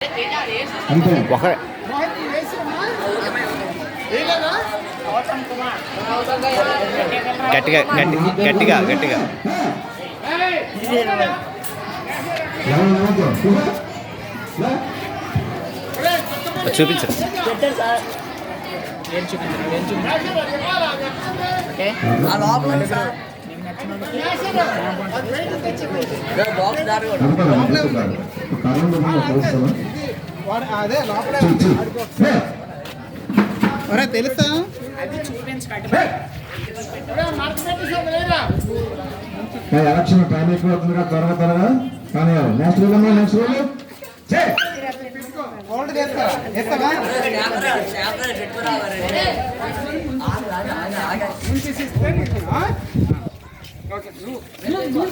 అంతే గట్టిగా గట్టిగా గట్టిగా చూపించరు. అదే తెలుసా ఎలక్షన్ టైం ఎక్కువ అవుతుందిగా త్వరగా త్వరగా కానీ నెక్స్ట్ రోజు నెక్స్ట్ రోజు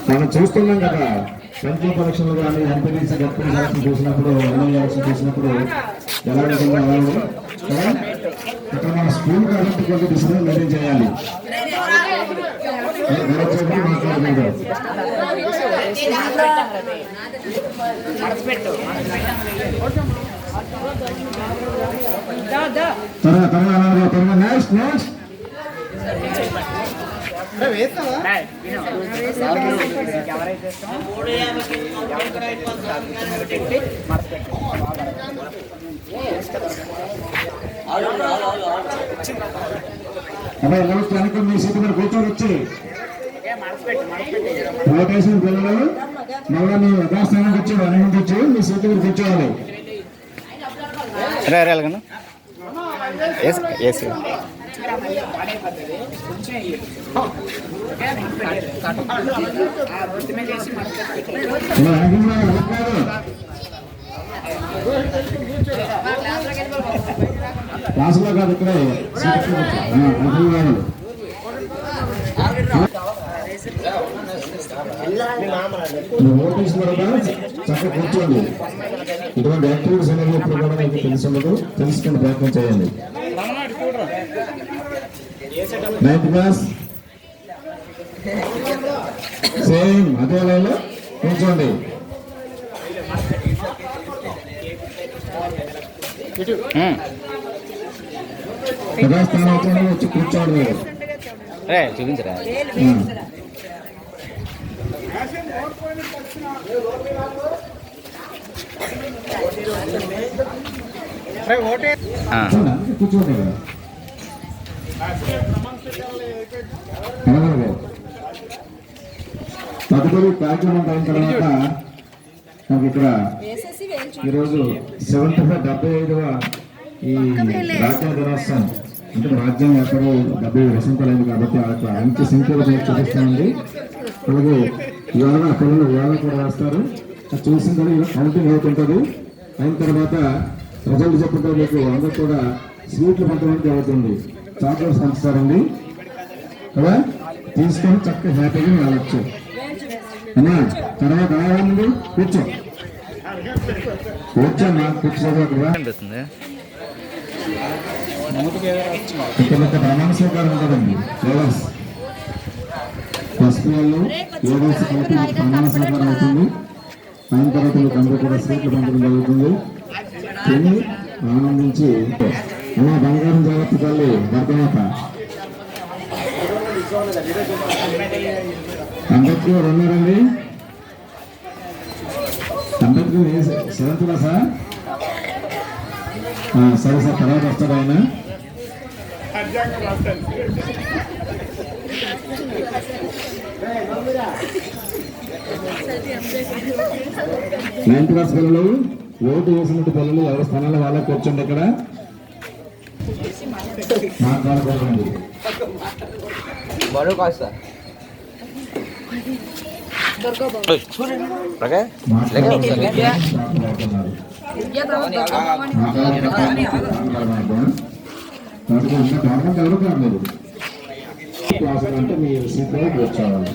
మనం చూస్తున్నాం కదా పంచాయతీ ఎలక్షన్లు కానీ ఎంపీటీసీ డిప్యూటీ ఎలక్షన్ చూసినప్పుడు ఎమ్మెల్యే ఎలక్షన్ చూసినప్పుడు ఎలా ఉంటుందో అలా ఇక్కడ మన స్కూల్ కాబట్టి కొంచెం డిసిప్లిన్ మెయింటైన్ చేయాలి. మాట్లాడుకుంటారు త్వరగా నెక్స్ట్ నెక్స్ట్ అబ్బాయి రోజు వెనక మీ సీటు మీద కూర్చొని వచ్చి ఓటేసిన పిల్లలు మళ్ళీ మీ యథాస్థానానికి వచ్చి వెనక వచ్చి మీ సీటు మీద కూర్చోవాలి. క్లాసులో కాదు ఇక్కడే ఓటీస్ వరకు చక్కగా కూర్చోండి. ఇటువంటి యాక్టివిటీస్ అనేది ఇప్పుడు కూడా మీకు తెలుసుండదు, తెలుసుకునే ప్రయత్నం చేయండి. 9th క్లాస్ సేమ్ అదే లైన్లో కూర్చోండి. యథాస్థానం వచ్చి కూర్చోండి మీరు. చూపించరా కూర్చోండి. తదుపరి కార్యక్రమం అయిన తర్వాత నాకు ఇక్కడ ఈరోజు 75వ ఈ రాజ్యాంగ దినోత్సవం అంటే రాజ్యాంగం ఎక్కడో 70 వసంతాలైంది కాబట్టి ఆ అంచె సంఖ్యలో చూపిస్తానండి. అలాగే ఇవాళ పిల్లలు ఇవాళ కూడా రాస్తారు. అది చూసిన తర్వాత కౌంటింగ్ అవుతుంటుంది. అయిన తర్వాత రిజల్ట్ చెప్పడంతో మీకు అందరూ కూడా స్వీట్లు పంచడానికి అవుతుంది. చాక్లెట్స్ పంచుతారండి కదా, తీసుకొని చక్కగా హ్యాపీగా వెళ్ళచ్చు అన్నా. తర్వాత రావాలండి కూర్చో కూర్చోమ్మా కూర్చోదు అక్కడ ఇక్కడ ప్రమాణ స్వీకారం ఉంటుందండి. లేవర్స్ ఫస్ట్ వాళ్ళు లేవర్స్ కలిపి ప్రమాణ స్వీకారం అవుతుంది. అయిన తర్వాత అందరూ కూడా స్వీట్లు పంచడం జరుగుతుంది. తిని ఆనందించి అలా బంగారం జాగ్రత్త తల్లి భర్తమాత అంబేద్కర్ ఉన్నారండి. అంబేద్కర్ 7th క్లాసా? సరే సార్ తర్వాత వస్తాడు ఆయన. నైన్త్ క్లాస్ పిల్లలు ఓటు వేసినట్టు పిల్లలు ఎవరి స్థానాల్లో వాళ్ళకి కూర్చోండి. ఇక్కడ మాట్లాడుకోకండి. ఎవరు కాదు క్లాసులు అంటే మీ సీట్లో కూర్చోవాలి.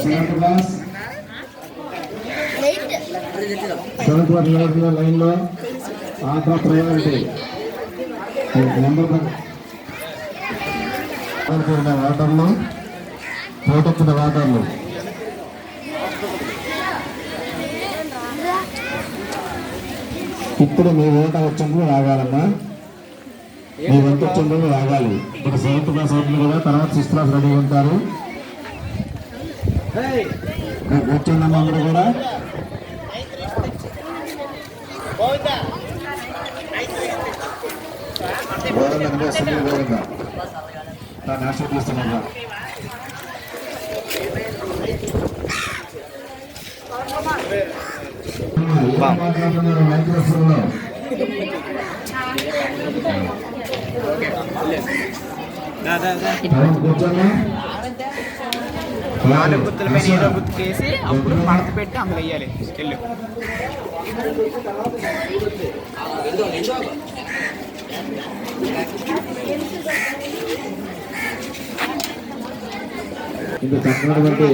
సెవెంత్ క్లాస్ లైన్ లో ఆధార్ ప్రయారిటీ నెంబర్ వాటర్లు పోటొచ్చిన వాటర్లు ఇప్పుడు మీ ఓట వచ్చింది రాగాలమ్మా, మీ వంతు వచ్చింది రాగాలి. ఇప్పుడు 7th క్లాస్ అవుతుంది కదా, తర్వాత 6th క్లాస్ రెడీ ఉంటారు. కూర్చోండమ్మా అందరూ కూడా. నాశనం చేస్తున్నా మాట్లాడుతున్నారు మైక్రోఫోన్లో. కూర్చోండి. 4 గుర్తుల పైన ఏదో గుర్తుకేసి అప్పుడు మడత పెట్టి అందులో వేయాలి స్కెల్. ఇంకా చక్కనటువంటి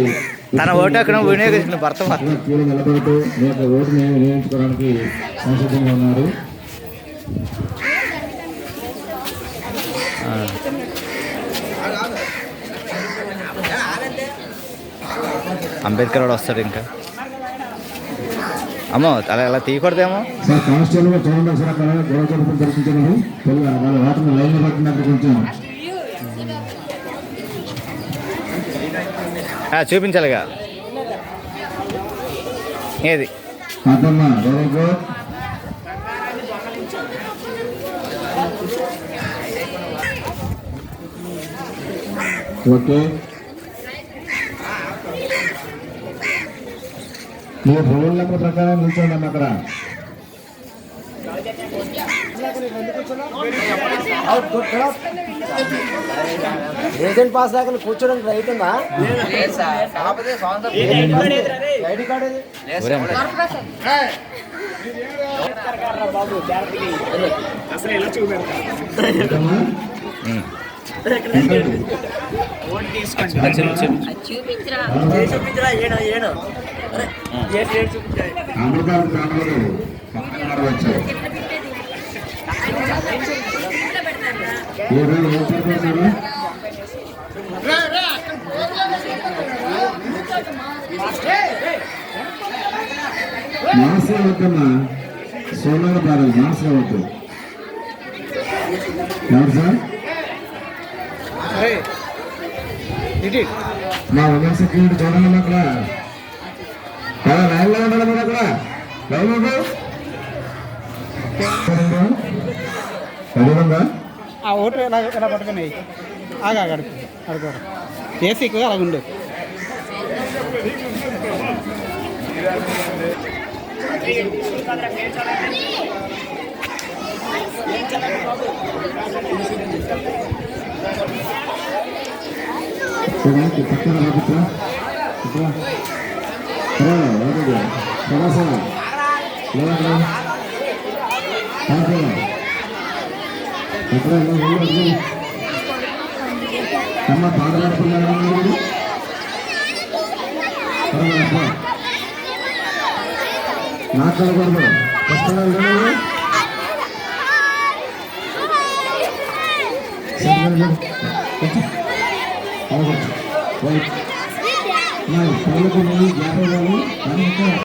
తన ఓటు అక్కడ వినియోగించిన భర్త క్యూలో నిలబడుతూ మీ యొక్క ఓటుని వినియోగించుకోవడానికి సంసిద్ధంగా ఉన్నారు. అంబేద్కర్ వాడు వస్తాడు ఇంకా. అమ్మో అలా అలా తీయకూడదేమో. సార్ కానిస్టేబుల్ చూడండి ఒకసారి అక్కడ గొడవ జరుపులు జరిపించండి. వాళ్ళ వాటిని లైన్లో పట్టినప్పుడు కొంచెం చూపించాలిగా. ఏది అదమ్మా వెరీ గుడ్. ఓకే, మీ రోల్ నెంబర్ ప్రకారం నిల్చోండి అమ్మ అక్కడ. ఏజెంట్ పాస్ దాకా కూర్చోడానికి రైట్ ఉందా? ఐడి కార్డు అసలు ఎలా అమృతాలు ప్రాణులు పక్కన వచ్చాయి. మాస్గా వద్దమ్మా, సోనాల పారు మాస్గా వద్దు. ఎవరు సార్? మా ఉమెన్ సెక్యూరిటీ చూడండి అక్కడ. లైన్లో ఉండాలి అక్కడ. లైన్ ఉందా? ఆ ఓటు ఎలా ఎలా పట్టుకున్నాయి ఆగా అడుగు ఏసీకి అలా ఉండు. పక్కన అమ్మ పాడబడుతున్నారు. మాట్లాడకూడదు. పళ్ళకు